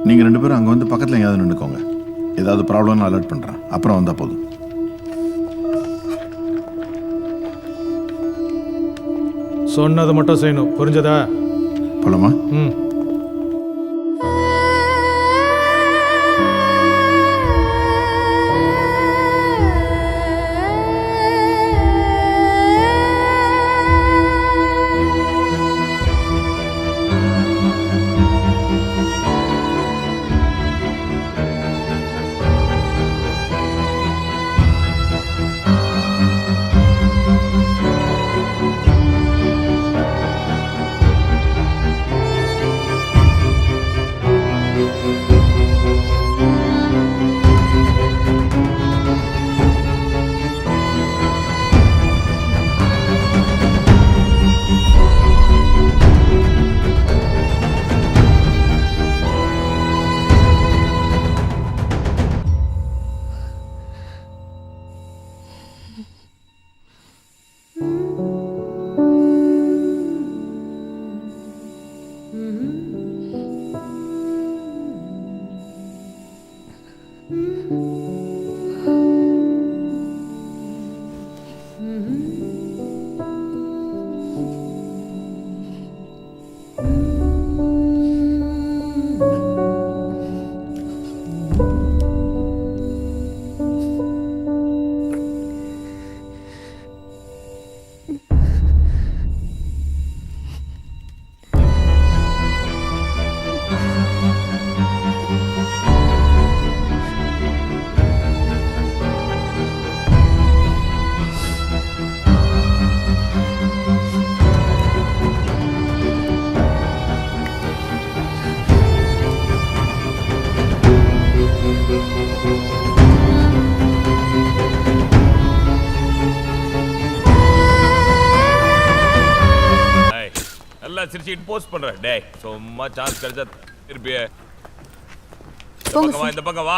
நீங்கள் 2 பேரும் அங்கே வந்து பக்கத்தில் எங்கேயாவது நின்றுக்கோங்க. ஏதாவது ப்ராப்ளம்னு அலர்ட் பண்ணுறேன். அப்புறம் வந்தால் போதும். சொன்னதை மட்டும் செய்யணும், புரிஞ்சதா? போலாமா? ம். சிரிச்சிட்டு போஸ்ட் பண்றேன். டேய் சும்மா சான்ஸ் கிடைச்சா திருப்பி இந்த பக்கம் வா.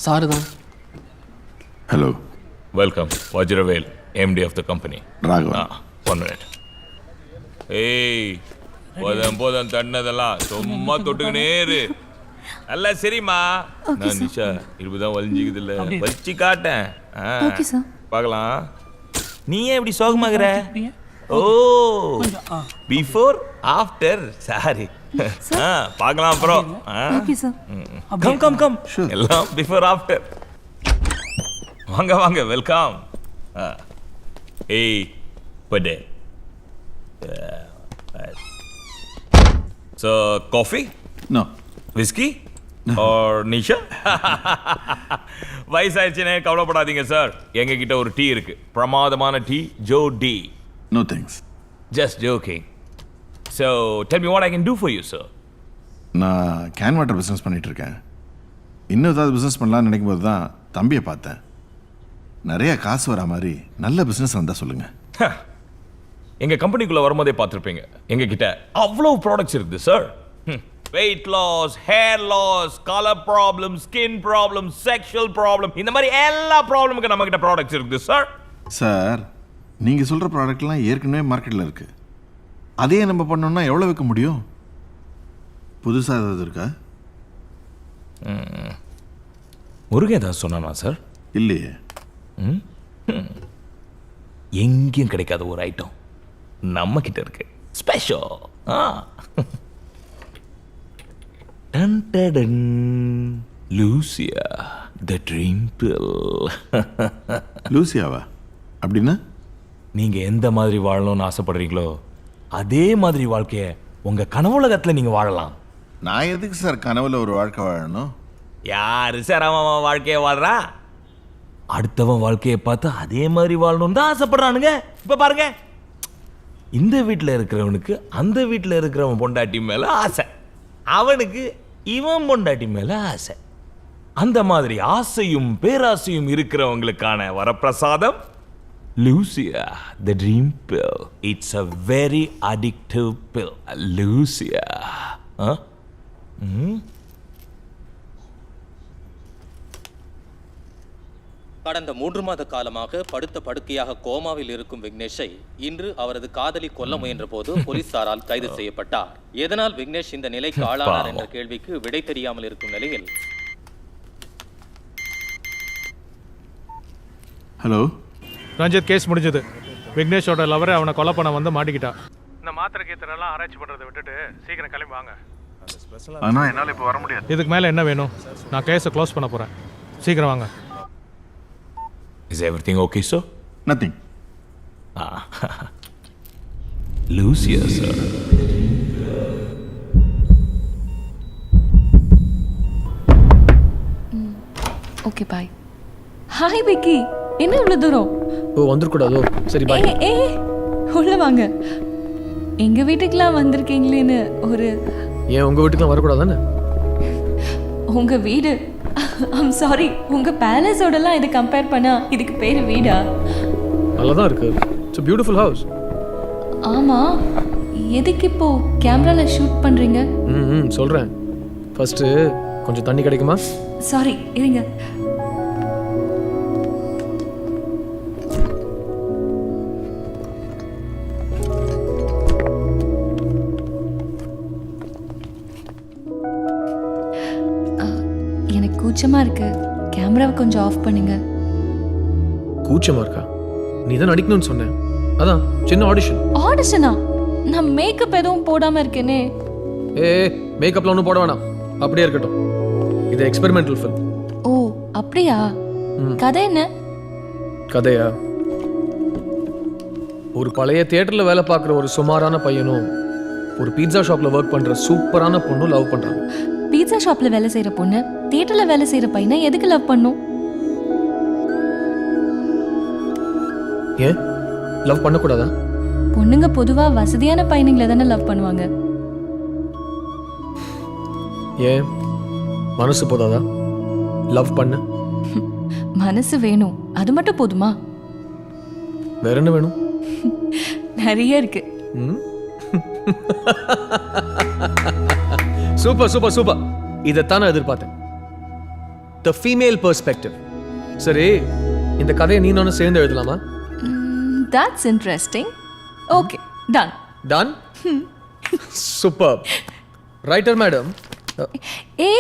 சாரு தான். Hello, welcome. Vajravel, MD of the company. Raghavan. 1 minute. ஏய் போதும் தண்ணதெல்லாம் சும்மா தொட்டுக்கினே இரு. அல்ல சரிம்மா. நான் நிஷா இருபதான் வலிஞ்சிக்குது இல்ல, வச்சு காட்டேன். பார்க்கலாம். நீ ஏன் இப்படி சோகமாகற? Oh before after. சாரி, பார்க்கலாம் அப்புறம். கம் கம் கம், எல்லாம் பிஃபோர் ஆஃப்டர். வாங்க வாங்க, வெல்கம். ஏய் but so coffee? No. Whisky or Nisha? வயசாயிடுச்சுனே கவலைப்படாதீங்க சார், எங்ககிட்ட ஒரு டீ இருக்கு, பிரமாதமான டீ, ஜோ டி. No thanks. Just joking. So, tell me what I can do for you, sir. நான் கேன் வாட்டர் பிஸ்னஸ் பண்ணிட்டு இருக்கேன். இன்னும் ஏதாவது பிஸ்னஸ் பண்ணலாம்னு நினைக்கும் போது தான் தம்பியை பார்த்தேன். நிறைய காசு வர மாதிரி நல்ல பிஸ்னஸ் வந்தால் சொல்லுங்கள். எங்கள் கம்பெனிக்குள்ளே வரும்போதே பார்த்துருப்பீங்க, எங்ககிட்ட அவ்வளோ ப்ராடக்ட்ஸ் இருக்குது sir. Weight loss, hair loss, colour problem, skin problem, sexual problem, இந்த மாதிரி எல்லா ப்ராப்ளமுக்கு நம்மகிட்ட ப்ராடக்ட்ஸ் இருக்குது சார். சார், நீங்கள் சொல்கிற ப்ராடக்ட்லாம் ஏற்கனவே மார்க்கெட்டில் இருக்குது. அதே நம்ம பண்ணோம்னா எவ்வளோ விற்க முடியும்? புதுசாக ஏதாவது இருக்கா? முருகன் ஏதாவது சொன்னானா சார்? இல்லையே. எங்கேயும் கிடைக்காத ஒரு ஐட்டம் நம்ம கிட்ட இருக்கு, special. Lucia the dream pill. லூசியாவா? அப்படின்னா நீங்க எந்த மாதிரி வாழணும்னு ஆசைப்படுறீங்களோ அதே மாதிரி வாழ்க்கைய உங்க கனவுலகத்துல நீங்க வாழலாம். நான் எதுக்கு சார் கனவுல ஒரு வாழ்க்கை வாழணும்? யாரு சார் அவன் வாழ்க்கைய வாழ்றா? அடுத்தவன் வாழ்க்கையை பார்த்து அதே மாதிரி வாழணும்னு தான் ஆசைப்படுறானுங்க. இப்ப பாருங்க, இந்த வீட்டில் இருக்கிறவனுக்கு அந்த வீட்டில் இருக்கிறவன் பொண்டாட்டி மேல ஆசை, அவனுக்கு இவன் பொண்டாட்டி மேல ஆசை. அந்த மாதிரி ஆசையும் பேராசையும் இருக்கிறவங்களுக்கான வரப்பிரசாதம் Lucia, the dream pill. It's a very addictive pill. Lucia. Huh? கடந்த 3 மாத காலமாக படுத்த படுக்கையாக கோமாவில் இருக்கும் விக்னேஷை இன்று அவரது காதலி கொல்ல முயன்ற போது போலீசாரால் கைது செய்யப்பட்டார். எதனால் விக்னேஷ் இந்த நிலைக்கு ஆளானார் என்ற கேள்விக்கு விடை தெரியாமல் இருக்கும் நிலையில் ஹலோ ரஞ்சித், கேஸ் முடிஞ்சது. விக்னேஷோட லவரை அவனை கொலை பண்ண வந்து மாட்டிக்கிட்டா. இந்த மாத்திரை கீத்திரெல்லாம் ஆராய்ச்சி பண்ணுறதை விட்டுட்டு சீக்கிரம் கிளம்பி வாங்க. ஆனால் என்னால் இப்போ வர முடியாது. இதுக்கு மேலே என்ன வேணும்? நான் கேஸை க்ளோஸ் பண்ண போகிறேன். சீக்கிரம் வாங்க. Is everything okay, sir? Nothing. Lucia, sir. Okay bye. Hi Vicky, என்ன இவ்வளோ தூரம்? ஓ, வந்துடக்கூடாதோ? சரி பாய். ஏ உள்ள வாங்க. எங்க வீட்டுக்கெல்லாம் வந்திருக்கீங்களேன்னு ஒரு ஏன் உங்கள் வீட்டுக்குலாம் வரக்கூடாதானே? உங்க வீடு ஐம் சாரி, உங்க பேலஸோடலாம் இதை கம்பேர் பண்ணா இதுக்கு பேர் வீடா? நல்லா தான் இருக்கு. It's beautiful house. ஆமா, எதுக்கு இப்போ கேமரால ஷூட் பண்றீங்க? ம் சொல்கிறேன். ஃபஸ்ட்டு கொஞ்சம் தண்ணி கிடைக்குமா? சாரி, இருங்க. எனக்கு கூச்சமா இருக்கு, கேமராவை கொஞ்சம் ஆஃப் பண்ணுங்க. கூச்சமாக இருக்கா? நீ தான் நடிக்கணும்னு சொன்னேன். அதான் சின்ன ஆடிஷன். ஆடிஷனா? நான் மேக்கப் எதுவும் போடாம இருக்கேனே. மேக்கப்ல ஒன்றும் போட வேணாம், அப்படியே இருக்கட்டும். இது எக்ஸ்பெரிமெண்டல் ஃபில்ம். ஓ அப்படியா? கதை என்ன? கதையா? ஒரு பழைய தியேட்டரில் வேலை பார்க்குற ஒரு சுமாரான பையனும் ஒரு பீட்சா ஷாப்பில் ஒர்க் பண்ணுற சூப்பரான பொண்ணும் லவ் பண்ணுறாங்க. பீட்சா ஷாப்ல வேலை செய்யற பொண்ணு தியேட்டர்ல வேலை செய்யற பையனை எதுக்கு லவ் பண்ணும்? ஏன் லவ் பண்ணக்கூடாதா? பொண்ணுங்க பொதுவா வசதியான பையனுங்களை தானே லவ் பண்ணுவாங்க. ஏன் மனசு போதாதா லவ் பண்ண? மனசு வேணும், அது மட்டும் போதுமா? வேற என்ன வேணும்? நிறைய இருக்கு. Super super super. இதைத்தான் நான் எதிர்பார்த்தேன். The female perspective. சரி, இந்த கதையை நீ நானும் சேர்ந்து எழுதலாமா? That's interesting. Okay, done. Done? Superb. Writer madam. ஏ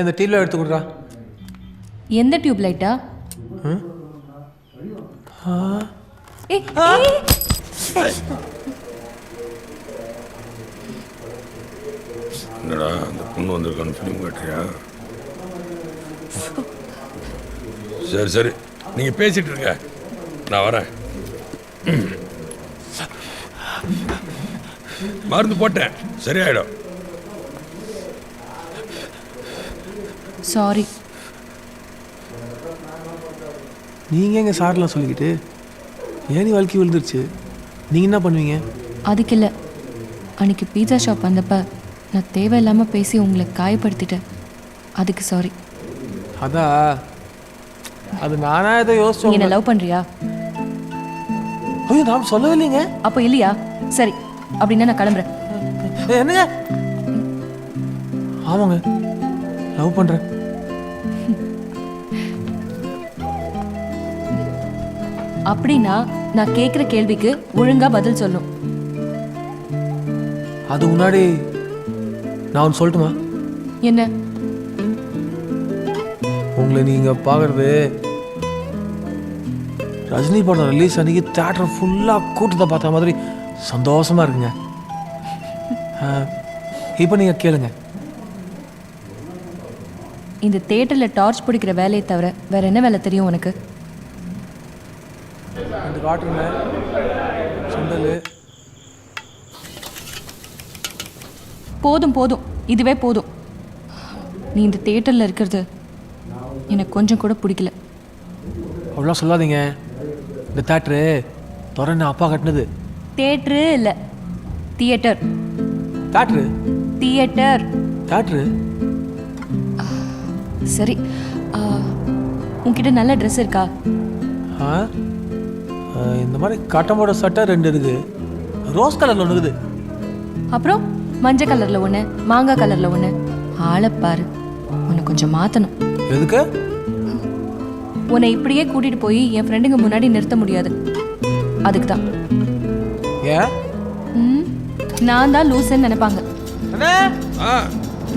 இந்த டீல எடுத்து கொடுறா. எந்த டியூப் லைட்டா? என்னடா அந்த பொண்ணு வந்திருக்கான்னு ஃபிலிம் காட்டுறியா? சரி சரி, நீங்கள் பேசிட்டு இருங்க, நான் வரேன். மருந்து போட்டேன், சரியாயிடும். சாரி. நீங்கள் எங்கள் சார்லாம் சொல்லிக்கிட்டு ஏன் வாழ்க்கை விழுந்துருச்சு, நீங்கள் என்ன பண்ணுவீங்க? அதுக்கு இல்லை, அன்னைக்கு பீட்சா ஷாப் வந்தப்ப நான் தேவையில்லாமல் பேசி உங்களை காயப்படுத்திட்டேன். அதுக்கு சாரி. அதான் அது நானாக இதை நீ யோசிச்சோம். என்ன லவ் பண்ணுறியா? ஐயோ, நான் சொல்லவே இல்லைங்க. அப்போ இல்லையா? சரி, அப்படின்னா நான் கிளம்புறேன். என்னங்க? ஆமாங்க, லவ் பண்ணுறேன். அப்படின்னா நான் கேட்குற கேள்விக்கு ஒழுங்கா பதில் சொல்லும். அது முன்னாடி நான் ஒன்று சொல்லட்டுமா? என்ன? உங்களை நீங்கள் பார்க்குறது ரஜினி படம் ரிலீஸ் அன்றைக்கி தேட்டர் ஃபுல்லாக கூட்டத்தை பார்த்த மாதிரி சந்தோஷமாக இருக்குங்க. இப்போ நீங்கள் கேளுங்க. இந்த தேட்டரில் டார்ச் பிடிக்கிற வேலையை தவிர வேற என்ன வேலை தெரியும் உனக்கு? இந்த காட்டுங்க சுண்டல். போதும் போதும், இதுவே போதும். நீ இந்த தேட்டரில் இருக்கிறது எனக்கு கொஞ்சம் கூட பிடிக்கல. அவ்வளோ சொல்லாதீங்க. இந்த தேட்ரு துறன்னு அப்பா கட்டினது. தேட்ரு இல்லை, தியேட்டர். Theatre theatre. தேட்ரு. சரி, உன்கிட்ட நல்ல ட்ரெஸ் இருக்கா? ஆ இந்த மாதிரி கட்டமோட சட்டை 2 இருக்கு, ரோஸ் கலரில் ஒன்று இருக்குது. அப்புறம் மஞ்சள் கலர்ல ஒன்று, மாங்காய் கலர்ல ஒன்று. ஆளை பாரு, உன்னை கொஞ்சம் மாற்றணும். எதுக்கு? உன்னை இப்படியே கூட்டிட்டு போய் என் ஃப்ரெண்டுங்க முன்னாடி நிறுத்த முடியாது. அதுக்கு தான். ஏன்? நான் தான் லூசுன்னு நினைப்பாங்க. அண்ணே ஆ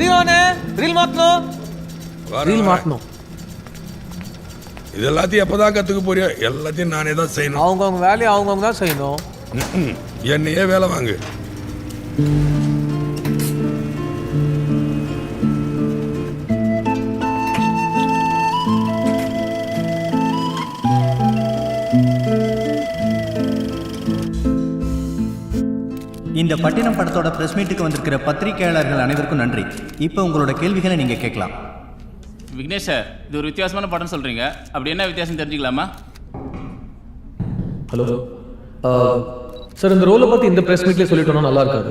நீவானே ரீல் மாற்றணும். ரீல் மாற்றணும். இது எல்லாத்தையும் எப்பதான் கற்றுக்க போறியோ? எல்லாத்தையும் நானே தான் செய்யணும். அவங்கவுங்க வேலையை அவங்கவுங்க தான் செய்யணும். என்னையே வேலை வாங்கு. இந்த பட்டினம் படத்தோட ப்ரெஸ் மீட்டுக்கு வந்திருக்கிற பத்திரிகையாளர்கள் அனைவருக்கும் நன்றி. இப்போ உங்களோட கேள்விகளை நீங்கள் கேட்கலாம். விக்னேஷ் சார், இது ஒரு வித்தியாசமான படம் சொல்கிறீங்க, அப்படி என்ன வித்தியாசம் தெரிஞ்சுக்கலாமா? ஹலோ சார், இந்த ரோலை பற்றி இந்த ப்ரெஸ் மீட்லேயே சொல்லிட்டோம்னா நல்லா இருக்காது.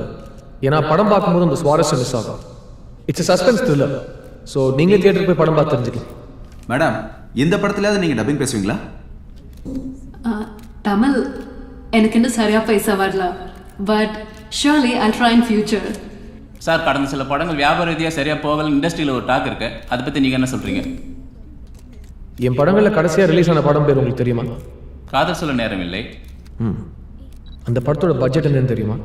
ஏன்னா படம் பார்க்கும்போது அந்த சுவாரஸ்யம் மிஸ் ஆகும். It's suspense thriller. ஸோ நீங்களே தியேட்டருக்கு போய் படம் பார்த்து தெரிஞ்சுக்கலாம். மேடம், இந்த படத்துலையாவது நீங்கள் டப்பிங் பேசுவீங்களா? தமிழ் எனக்கு இன்னும் சரியாக பேச வரல, but surely I try in future. Sir, கடந்த சில படங்கள் வியாபார ரீதியாக சரியாக போகல, இண்டஸ்ட்ரியில் ஒரு டாக் இருக்கு, அதை பற்றி நீங்கள் என்ன சொல்கிறீங்க? என் படங்களில் கடைசியாக ரிலீஸ் ஆன படம் பேர் உங்களுக்கு தெரியுமா? காதல் சொல்ல நேரம் இல்லை. அந்த படத்தோட பட்ஜெட் என்னன்னு தெரியுமா?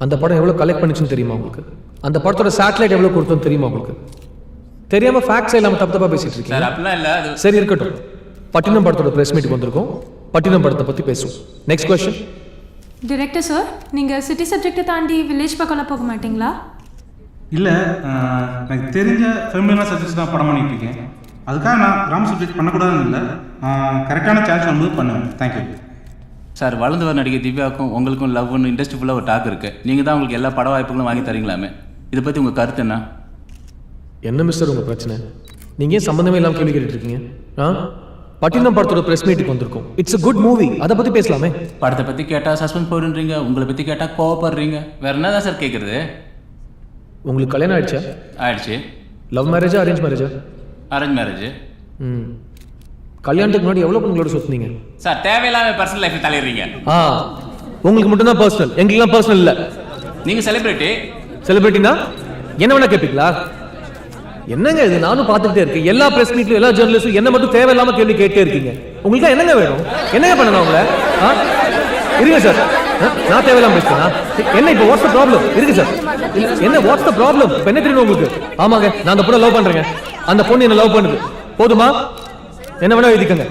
அந்த படம் எவ்வளோ கலெக்ட் பண்ணிச்சுன்னு தெரியுமா உங்களுக்கு? அந்த படத்தோட சேட்டலைட் எவ்வளோ கொடுத்தோன்னு தெரியுமா உங்களுக்கு? தெரியாமல் ஃபேக்ட்ஸ் இல்லாமல் தப்பு தப்பாக பேசிட்டு இருக்கீங்க. சார், அப்படிலாம் இல்லை. அது சரி, இருக்கட்டும். பட்டினம் படத்தோட ப்ரெஸ் மீட்டுக்கு வந்திருக்கோம். பட்டினம் படத்தை பற்றி பேசுவோம். Next question. டிரெக்டர் சார், நீங்கள் சிட்டி சப்ஜெக்டை தாண்டி வில்லேஜ் பக்கம்லாம் போக மாட்டீங்களா? இல்லை, எனக்கு தெரிஞ்ச ஃபெமிலியனாக சப்ஜெக்ட்ஸ் தான் படம் பண்ணிட்டு இருக்கேன். அதுக்காக நான் கிராம சப்ஜெக்ட் பண்ணக்கூடாதுன்னு இல்லை, கரெக்டான சான்ஸ் வரும்போது பண்ணுவேன். Thank you sir. வளர்ந்து வர நடிகை திவ்யாவுக்கும் உங்களுக்கும் லவ்னு இண்டஸ்ட்ரி ஃபுல்லாக ஒரு டாக் இருக்குது. நீங்கள் தான் உங்களுக்கு எல்லா பட வாய்ப்புகளும் வாங்கி தரீங்களாமே, இதை பற்றி உங்கள் கருத்து என்ன? என்ன மிஸ்டர் உங்கள் பிரச்சனை? நீங்கள் ஏன் சம்மந்தமே இல்லாமல் கேள்வி கேட்டுட்டு இருக்கீங்க? பட்டினம் படத்தோட ப்ரெஸ் மீட்டுக்கு வந்திருக்கோம். இட்ஸ் a குட் மூவி, அதை பற்றி பேசலாமே. படத்தை பற்றி கேட்டால் சஸ்பென்ஸ் போயிடுறீங்க, உங்களை பற்றி கேட்டால் கோவப்படுறீங்க. வேறு என்ன தான் சார் கேட்குறது? உங்களுக்கு கல்யாணம் ஆயிடுச்சா? ஆயிடுச்சு. லவ் மேரேஜா அரேஞ்ச் மேரேஜா? Arrange marriage. கல்யாணத்துக்கு முன்னாடி எவ்வளோ பொண்ணுங்களோட சுற்றுனீங்க? சார், தேவையில்லாம பர்சனல் லைஃப் தலையிடுறீங்க. உங்களுக்கு மட்டும்தான் பர்சனல், எங்களுக்குலாம் பர்சனல் இல்லை. நீங்கள் செலிபிரிட்டி. செலிபிரிட்டினா என்ன வேணா கேட்பீங்களா? என்னங்க இது? நானும் பார்த்துக்கிட்டே இருக்கேன். எல்லா பிரஸ் மீட்லையும் எல்லா ஜேர்னலிஸ்டும் என்ன மட்டும் தேவையில்லாம கேள்வி கேட்டே இருக்கீங்க. உங்களுக்கு என்னங்க வேணும்? என்னங்க பண்ணணும் உங்களை? இருங்க சார், நான் தேவையில்லாம பேசுறேனா? என்ன இப்போ வாட்ஸ் த ப்ராப்ளம்? இருக்கு சார், என்ன வாட்ஸ் த ப்ராப்ளம்? இப்போ என்ன தெரியும் உங்களுக்கு? ஆமாங்க, நான் அந்த பொண்ணை லவ் பண்றேங்க. அந்த பொண்ணு என்ன லவ் பண்ணுது. போதுமா? என்ன வேணா எழுதிக்கங்க.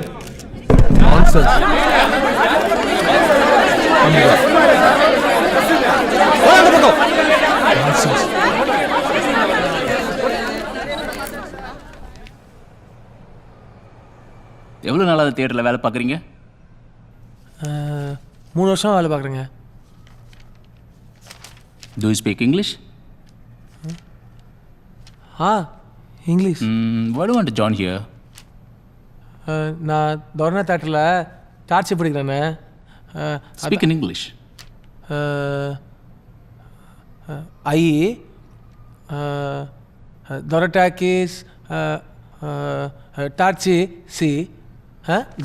எவ்வளோ நாளாக தியேட்டரில் வேலை பார்க்குறீங்க? 3 வருஷம் வேலை பார்க்குறேங்க. Do you speak English? English. Why do you want to join here? நான் தோரணா தேட்டரில் டார்ச்சி பிடிக்கிறேண்ணே. Speak in English. Dorotakis டார்ச்சி சி.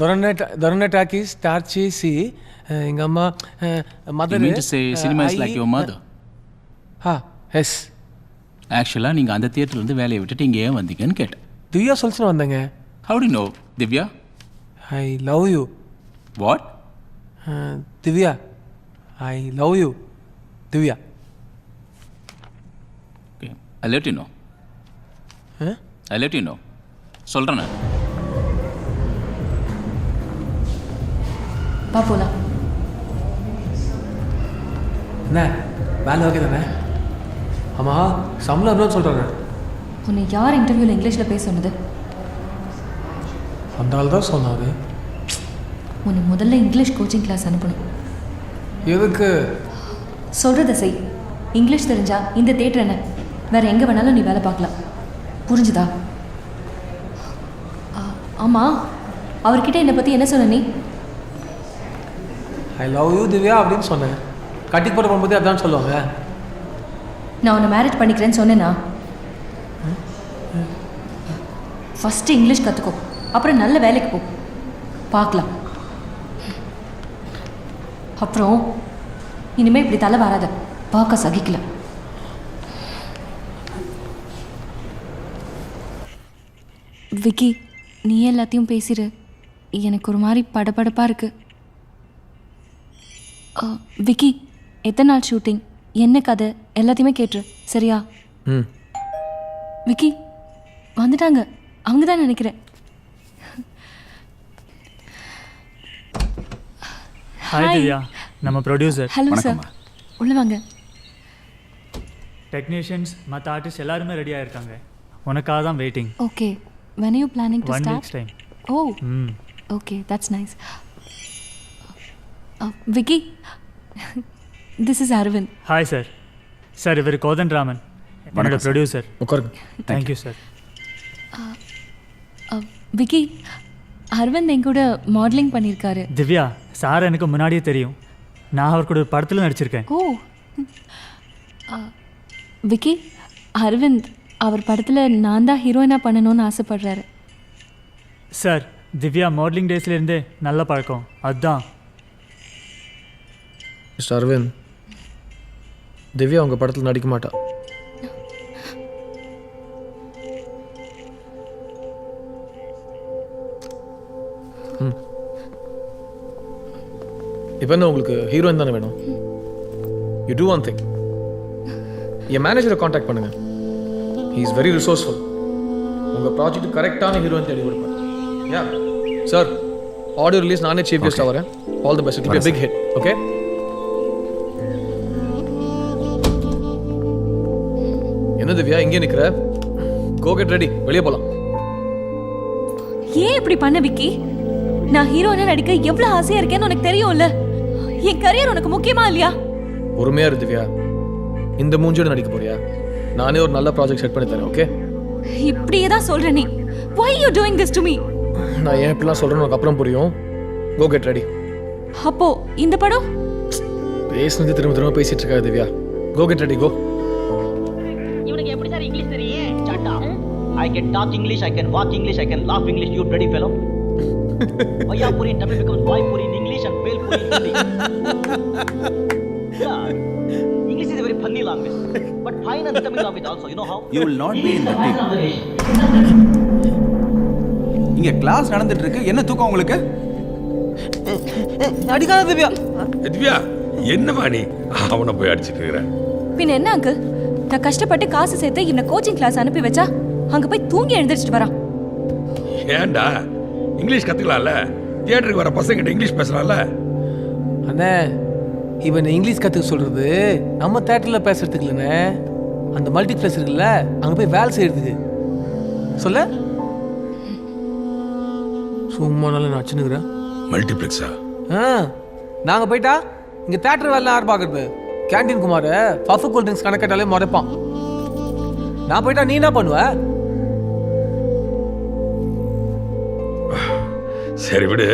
Dorotakis டார்ச்சி சி. எங்கள் அம்மா You mean to say cinema is like your mother? Yes. ஆக்சுவலாக நீங்கள் அந்த தியேட்டர்லேருந்து வேலையை விட்டுட்டு இங்கே ஏன் வந்தீங்கன்னு கேட்டேன். திவ்யா சொல்லிச்சுன்னு வந்தேங்க. How do you know Divya? I love you. What? Divya, I love you Divya. Okay, I'll let you know. I'll let you know. சொல்கிறேன் நான். பா போலாம். என்ன வேலை ஓகே தானே? ஆமாம், சம்பளம் எவ்வளோன்னு சொல்கிறாங்க. உன்னை யார் இன்டர்வியூவில் இங்கிலீஷில் பேச சொன்னது? அந்த ஆள் தான் சொன்னாரு. உன்னை முதல்ல இங்கிலீஷ் கோச்சிங் கிளாஸ் அனுப்பணும். எதுக்கு? சொல்கிறத செய். இங்கிலீஷ் தெரிஞ்சா இந்த தேட்டர் என்ன, வேற எங்கே வேணாலும் நீ வேலை பார்க்கலாம். புரிஞ்சுதா? ஆமாம், அவர்கிட்ட என்னை பற்றி என்ன சொன்ன நீ? ஐ லவ் யூ திவ்யா அப்படின்னு சொன்னேன். கட்டி போட போகும்போது அதான் சொல்லுவாங்க. நான் உன்னை மேரேஜ் பண்ணிக்கிறேன்னு சொன்னேன்னா? ஃபஸ்ட்டு இங்கிலீஷ் கற்றுக்கோ, அப்புறம் நல்ல வேலைக்கு போ, பார்க்கலாம். அப்புறம் இனிமேல் இப்படி தலை வராத, பார்க்க சகிக்கல. விக்கி, நீ எல்லாத்தையும் பேசிடு. எனக்கு ஒரு மாதிரி படபடப்பாக இருக்கு. விக்கி, எத்தனை நாள் ஷூட்டிங், என்ன கதை, எல்லாத்தையுமே கேட்டுரு, சரியா? ம். விக்கி வந்துட்டாங்க, அவங்க தான் நினைக்கிறேன். ஹாய் திவ்யா, நம்ம ப்ரொடியூசர். ஹலோ சார், உள்ள வாங்க. டெக்னீஷியன்ஸ் மற்ற ஆர்டிஸ்ட் எல்லாருமே ரெடியாக இருக்காங்க. உனக்காக தான் waiting. Okay, when are you planning to 1 start? week's time. Oh, ம். okay, that's nice. Vicky, this is Arvind. Hi sir. Sir இவர் கோதண்டராமன், என்னோட ப்ரொடியூசர். உட்காருங்க. Thank you sir. விக்கி, அரவிந்த் என் கூட மாடலிங் பண்ணியிருக்காரு. திவ்யா, சார் எனக்கு முன்னாடியே தெரியும். நான் அவர் கூட ஒரு படத்தில் நடிச்சிருக்கேன். ஓ, விக்கி, அரவிந்த் அவர் படத்தில் நான் தான் ஹீரோயினாக பண்ணணும்னு ஆசைப்படுறாரு. சார், திவ்யா மாடலிங் டேஸ்லேருந்தே நல்ல பழக்கம், அதுதான். மிஸ்டர் அரவிந்த், திவ்யா உங்கள் படத்தில் நடிக்க மாட்டா. இப்போ என்ன உங்களுக்கு ஹீரோயின் தானே வேணும்? யூ டூ ஒன் திங், என் மேனேஜரை காண்டாக்ட் பண்ணுங்க. He is very resourceful. உங்கள் ப்ராஜெக்ட் கரெக்டான ஹீரோயின் தேடி கொடுப்பேன். யா சார், ஆடியோ ரிலீஸ் நானே சீஃப் கெஸ்ட்டாக வரேன். All the best, it will be a big hit. Okay? என்ன திவ்யா இங்கே நிற்கிற? கோ கெட் ரெடி, வெளியே போகலாம். ஏன் இப்படி பண்ண விக்கி? நான் ஹீரோயினா நடிக்க எவ்வளவு ஆசையா இருக்கேன்னு உனக்கு தெரியும்ல. என் கரியர் உனக்கு முக்கியமா இல்லையா? பொறுமையா இரு திவ்யா. இந்த மூஞ்சியோட நடிக்க போறியா? நானே ஒரு நல்ல ப்ராஜெக்ட் செட் பண்ணி தரேன். ஓகே? இப்படியே தான் சொல்ற நீ. Why you doing this to me? நான் ஏன் இப்படிலாம் சொல்றேன்னு உனக்கு அப்புறம் புரியும். Go get ready. அப்போ இந்த படம் பேசுனது திரும்ப திரும்ப பேசிட்டு இருக்காத Divya. Go get ready, go. இவனுக்கு எப்படி சார் இங்கிலீஷ் தெரியும்? சட்டா. I can talk English, I can walk English, I can laugh English, you bloody fellow. Vayapuri in Tamil becomes Vaipuri in English and Pelpuri in Hindi. Yeah, English is a very funny language, but fine and Tamil language also. You know how? You will not be in the team. இங்க class நடந்துட்டு இருக்கு, என்ன தூக்கம் உங்களுக்கு? அடிக்காத திவ்யா. திவ்யா, என்னமா நீ அவனை போய் அடிச்சிட்டு இருக்கிற? பின்ன என்ன அங்கிள், நான் கஷ்டப்பட்டு காசு சேர்த்து இவனை கோச்சிங் கிளாஸ் அனுப்பி வச்சா அங்க போய் தூங்கி எழுந்திரிச்சிட்டு வரான். ஏன்டா, இங்கிலீஷ் கத்துக்கலாம்ல? தியேட்டருக்கு வர பசங்கிட்ட இங்கிலீஷ் பேசலாம்ல? அண்ணே, இவன் இங்கிலீஷ் கற்றுக்க சொல்கிறது நம்ம தேட்டரில் பேசுறதுக்கு இல்லைண்ணே, அந்த மல்டிப்ளெக்ஸ் இருக்குல்ல அங்கே போய் வேலை செய்யறதுக்கு. சொல்ல சும்மா நல்லா நான் வச்சுன்னுக்குறேன். மல்டிப்ளெக்ஸா? நாங்கள் போயிட்டா இங்கே தேட்டர் வேலை யார் பார்க்குறது? Canteen Kumar puff cool drinks கணக்கட்டாலே முறைப்பான். நான் போயிட்டா நீ என்ன பண்ணுவ? சரி விடு,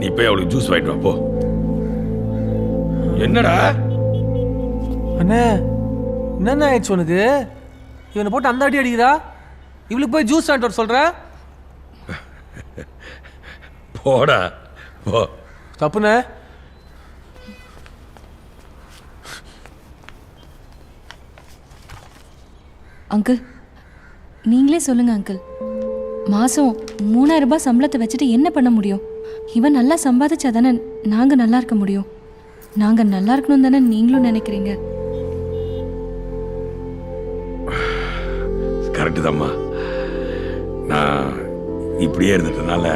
நீ போய் அவளுக்கு ஜூஸ் வாங்கிட்டு வா போ. என்னடா அண்ணே, என்னென்ன ஆயிடுச்சு உனக்கு? இவனை போட்டு அந்த அடி அடிக்கிறா, இவளுக்கு போய் ஜூஸ் வாங்கிட்டு வர சொல்ற? போடா போ. தப்புண்ணே. அங்கிள், நீங்களே சொல்லுங்க அங்கிள், மாதம் 3000 ரூபாய் சம்பளத்தை வச்சுட்டு என்ன பண்ண முடியும்? இவன் நல்லா சம்பாதிச்சா தானே நாங்கள் நல்லா இருக்க முடியும். நாங்கள் நல்லா இருக்கணும் தானே நீங்களும் நினைக்கிறீங்க. கரெக்டு தாம்மா. நான் இப்படியே இருந்துட்டனால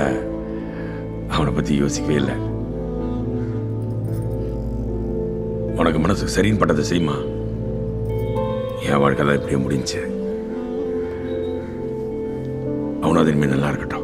அவனை பற்றி யோசிக்கவே இல்லை. உனக்கு மனசுக்கு சரின்னு பட்டதை செய்யுமா. என் வாழ்க்கை தான் இப்படியே முடிஞ்சு. அவனும் அது இனிமேல் நல்லா இருக்கட்டும்.